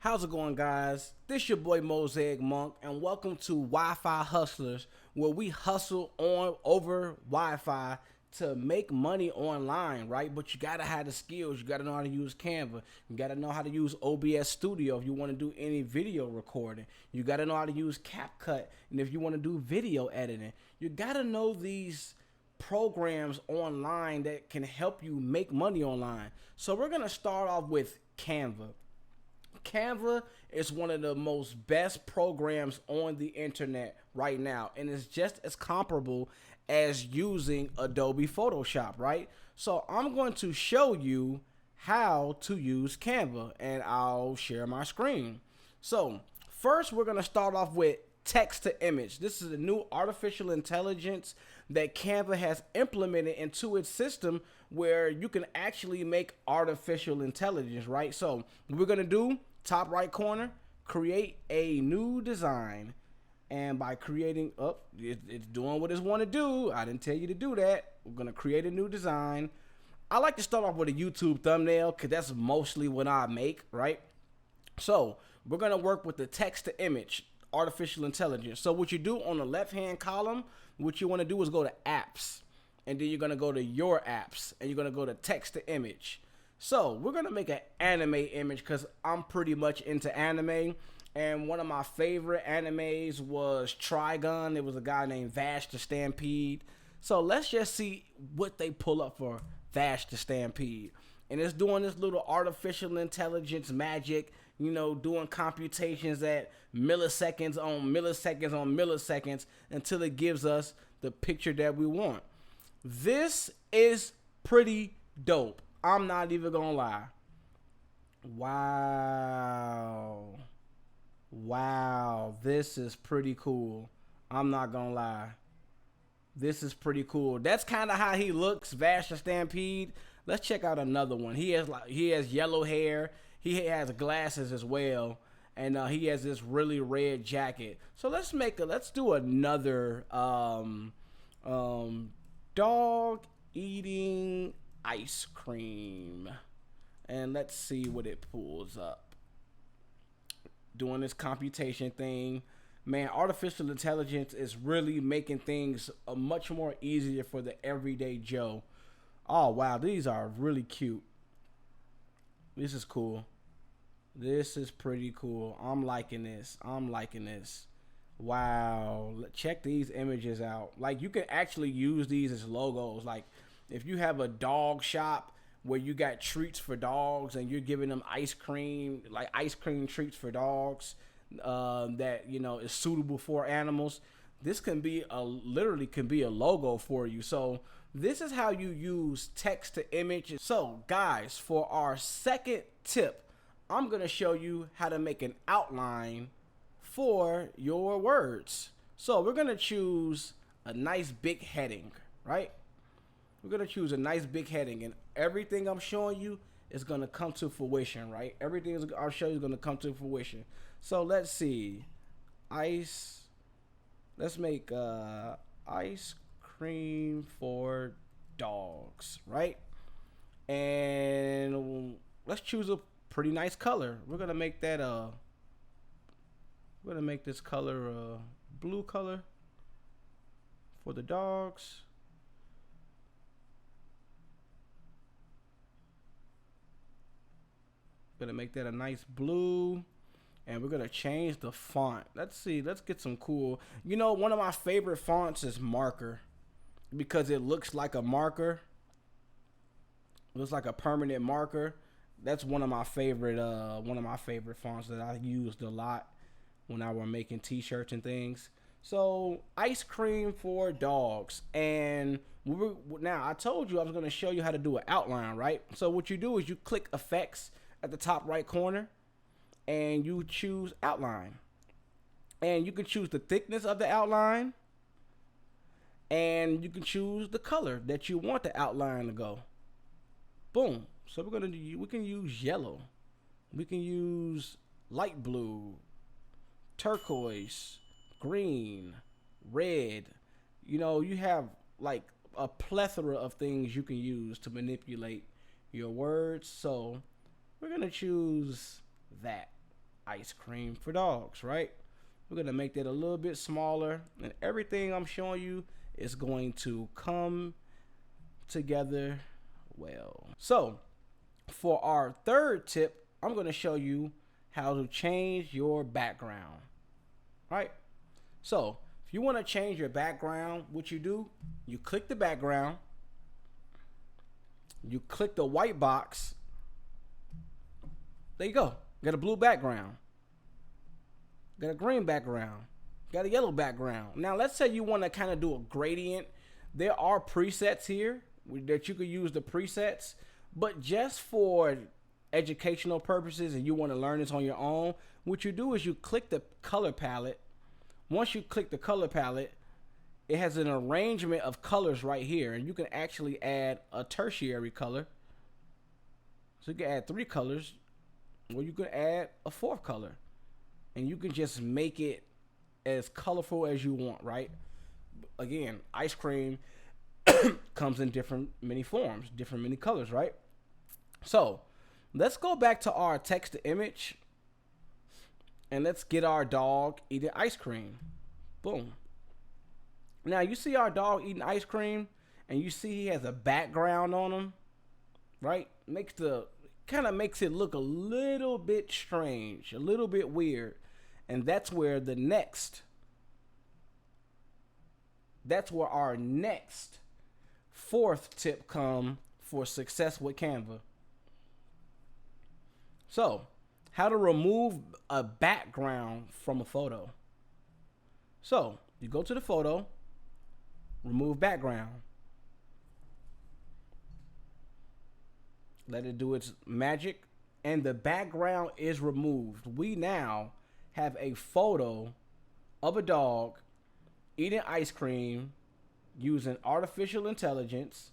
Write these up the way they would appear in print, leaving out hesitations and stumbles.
How's it going, guys? This your boy Mosaic Monk, and welcome to Wi-Fi Hustlers, where we hustle on over Wi-Fi to make money online, right? But you gotta have the skills. You gotta know how to use Canva. You gotta know how to use OBS Studio if you want to do any video recording. You gotta know how to use CapCut, and if you want to do video editing, you gotta know these programs online that can help you make money online. So we're gonna start off with Canva. Canva is one of the most best programs on the internet right now, and it's just as comparable as using Adobe Photoshop, right? So I'm going to show you how to use Canva, and I'll share my screen. So first, we're going to start off with text to image. This is a new artificial intelligence that Canva has implemented into its system where you can actually make artificial intelligence, right? So what we're going to do, top right corner, create a new design. And by creating, it's doing what it's want to do. I didn't tell you to do that. We're going to create a new design. I like to start off with a YouTube thumbnail because that's mostly what I make, right? So we're going to work with the text to image, artificial intelligence. So what you do on the left-hand column, what you want to do is go to apps. And then you're going to go to your apps. And you're going to go to text to image. So we're going to make an anime image because I'm pretty much into anime. And one of my favorite animes was Trigun. It was a guy named Vash the Stampede. So let's just see what they pull up for Vash the Stampede. And it's doing this little artificial intelligence magic, you know, doing computations at milliseconds on milliseconds on milliseconds until it gives us the picture that we want. This is pretty dope. I'm not even gonna lie. Wow, this is pretty cool. I'm not gonna lie. This is pretty cool. That's kind of how he looks, Vash the Stampede. Let's check out another one. He has yellow hair. He has glasses as well, and he has this really red jacket. So let's do another dog eating ice cream, and let's see what it pulls up. Doing this computation thing, man, artificial intelligence is really making things much more easier for the everyday Joe. Oh wow, these are really cute. This is cool. This is pretty cool. I'm liking this. Wow, check these images out. Like, you can actually use these as logos. Like, if you have a dog shop where you got treats for dogs and you're giving them ice cream, like ice cream treats for dogs, that, you know, is suitable for animals, this can be literally can be a logo for you. So this is how you use text to image. So guys, for our second tip, I'm gonna show you how to make an outline for your words. So we're gonna choose a nice big heading, right? We're gonna choose a nice big heading, and everything I'm showing you is gonna come to fruition, right? Everything I'll show you is gonna come to fruition. So let's see, let's make ice cream for dogs, right? And let's choose a pretty nice color. We're gonna make that this color blue color for the dogs. Gonna make that a nice blue, and we're gonna change the font. Let's see, let's get some cool, you know, one of my favorite fonts is Marker because it looks like a marker. It looks like a permanent marker. That's one of my favorite fonts that I used a lot when I were making t-shirts and things. So ice cream for dogs. And now I told you I was gonna show you how to do an outline, right? So what you do is you click effects at the top right corner and you choose outline, and you can choose the thickness of the outline, and you can choose the color that you want the outline to go. Boom. So we can use yellow, we can use light blue, turquoise, green, red. You know, you have like a plethora of things you can use to manipulate your words. So we're gonna choose that. ice cream for dogs, right? We're gonna make that a little bit smaller, and everything I'm showing you is going to come together well. So for our third tip, I'm gonna show you how to change your background, right? So if you want to change your background, what you do, you click the background, you click the white box. There you go. Got a blue background. Got a green background. Got a yellow background. Now let's say you want to kind of do a gradient. There are presets here that you could use the presets, but just for educational purposes and you want to learn this on your own, what you do is you click the color palette. Once you click the color palette, it has an arrangement of colors right here, and you can actually add a tertiary color. So you can add 3 colors, or you can add a 4th color, and you can just make it as colorful as you want, right? Again, ice cream comes in many forms, many colors, right? So let's go back to our text to image, and let's get our dog eating ice cream. Boom. Now you see our dog eating ice cream, and you see he has a background on him, right? Kind of makes it look a little bit strange, a little bit weird. And that's where our next 4th tip come for success with Canva. So, how to remove a background from a photo. So, you go to the photo, remove background. Let it do its magic, and the background is removed. We now have a photo of a dog eating ice cream using artificial intelligence,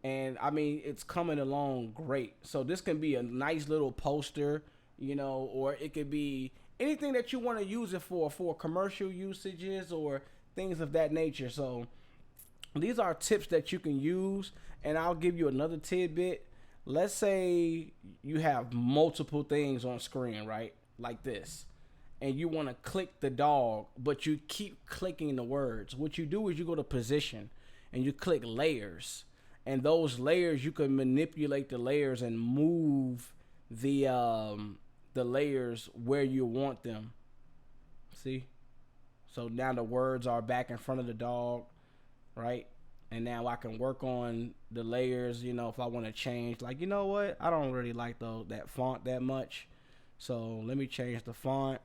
and I mean, it's coming along great. So this can be a nice little poster, or it could be anything that you want to use it for commercial usages or things of that nature. So these are tips that you can use, and I'll give you another tidbit. Let's say you have multiple things on screen, right? Like this. And you want to click the dog, but you keep clicking the words. What you do is you go to position and you click layers. And those layers, you can manipulate the layers and move the layers where you want them. See? So now the words are back in front of the dog, right? And now I can work on the layers, if I want to change. Like, you know what? I don't really like that font that much. So let me change the font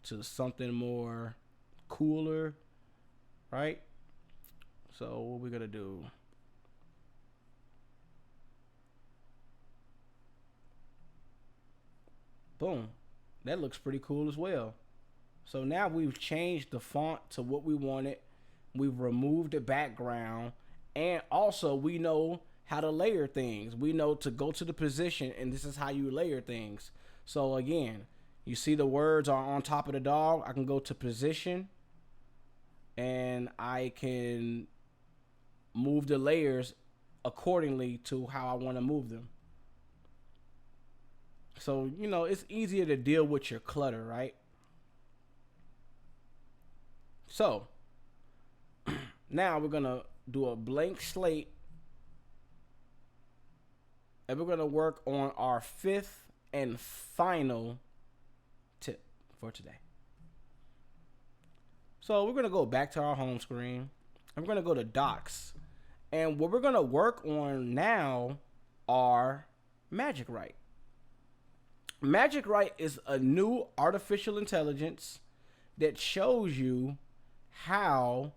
to something more cooler, right? So what we're going to do. Boom. That looks pretty cool as well. So now we've changed the font to what we wanted. We've removed the background, and also we know how to layer things. We know to go to the position, and this is how you layer things. So again, you see the words are on top of the dog. I can go to position, and I can move the layers accordingly to how I want to move them. So, it's easier to deal with your clutter, right? So now we're going to do a blank slate, and we're going to work on our 5th and final tip for today. So we're going to go back to our home screen, and we're going to go to Docs. And what we're going to work on now are Magic Write. Magic Write is a new artificial intelligence that shows you how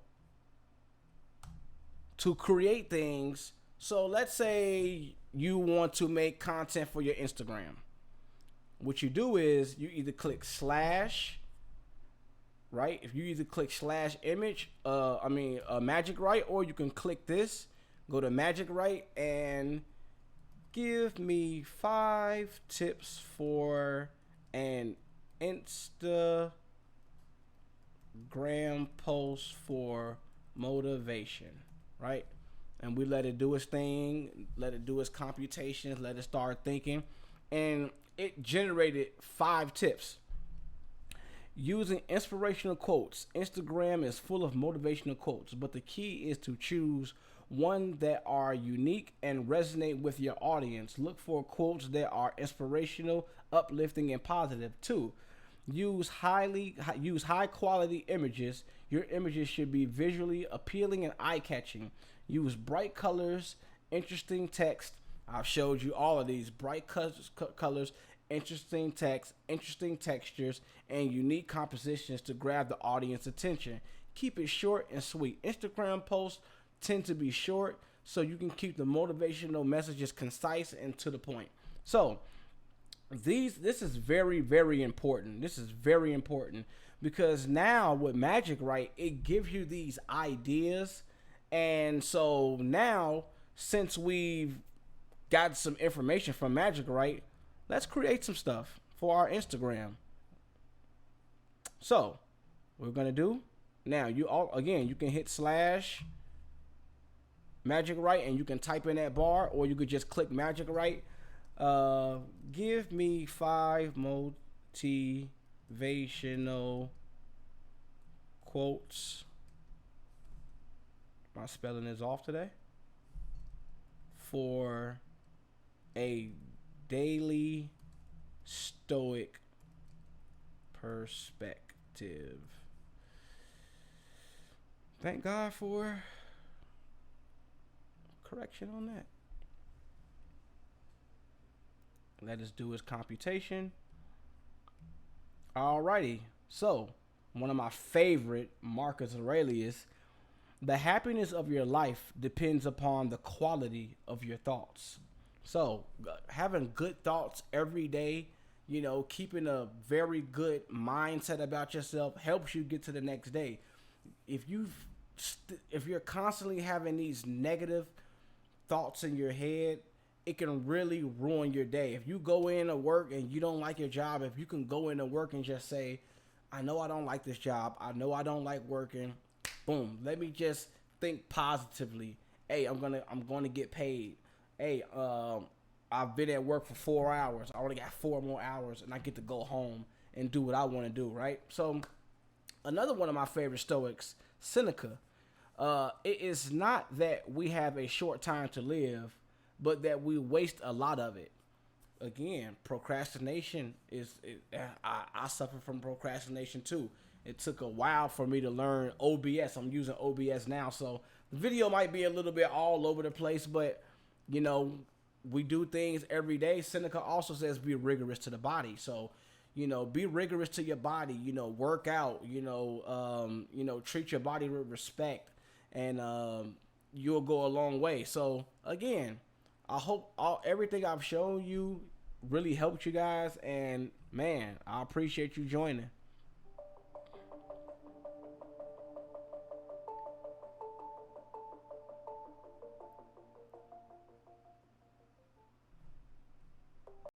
to create things. So let's say you want to make content for your Instagram. What you do is you either click slash, right? If you either click slash image, Magic Write, or you can click this, go to Magic Write, and give me 5 tips for an Instagram post for motivation, right? And we let it do its thing, let it do its computations, let it start thinking. and it generated 5 tips. Using inspirational quotes. Instagram is full of motivational quotes, but the key is to choose one that are unique and resonate with your audience. Look for quotes that are inspirational, uplifting, and positive. 2, use high quality images. Your images should be visually appealing and eye catching. Use bright colors, interesting text. I've showed you all of these bright colors, interesting text, interesting textures, and unique compositions to grab the audience attention. Keep it short and sweet. Instagram posts tend to be short, so you can keep the motivational messages concise and to the point. So this is very, very important. This is very important because now with Magic Write, it gives you these ideas. And so now, since we've got some information from Magic Write, let's create some stuff for our Instagram. So what we're gonna do now, you can hit /Magic Write and you can type in that bar, or you could just click Magic Write. Give me 5 motivational quotes. My spelling is off today. For a daily stoic perspective. Thank God for correction on that. Let us do his computation. Alrighty. So, one of my favorite Marcus Aurelius: the happiness of your life depends upon the quality of your thoughts. So, having good thoughts every day, keeping a very good mindset about yourself helps you get to the next day. If you're constantly having these negative thoughts in your head, it can really ruin your day. If you go into work and you don't like your job, if you can go into work and just say, I know I don't like this job, I know I don't like working, boom, let me just think positively. Hey, I'm gonna get paid. Hey, I've been at work for 4 hours. I only got 4 more hours, and I get to go home and do what I want to do, right? So, another one of my favorite Stoics, Seneca. It is not that we have a short time to live, but that we waste a lot of it. Again, procrastination I suffer from procrastination too. It took a while for me to learn OBS. I'm using OBS now, so the video might be a little bit all over the place, but we do things every day. Seneca also says be rigorous to the body. So, be rigorous to your body, work out, treat your body with respect, and you'll go a long way. So again, I hope everything I've shown you really helped you guys, and man, I appreciate you joining.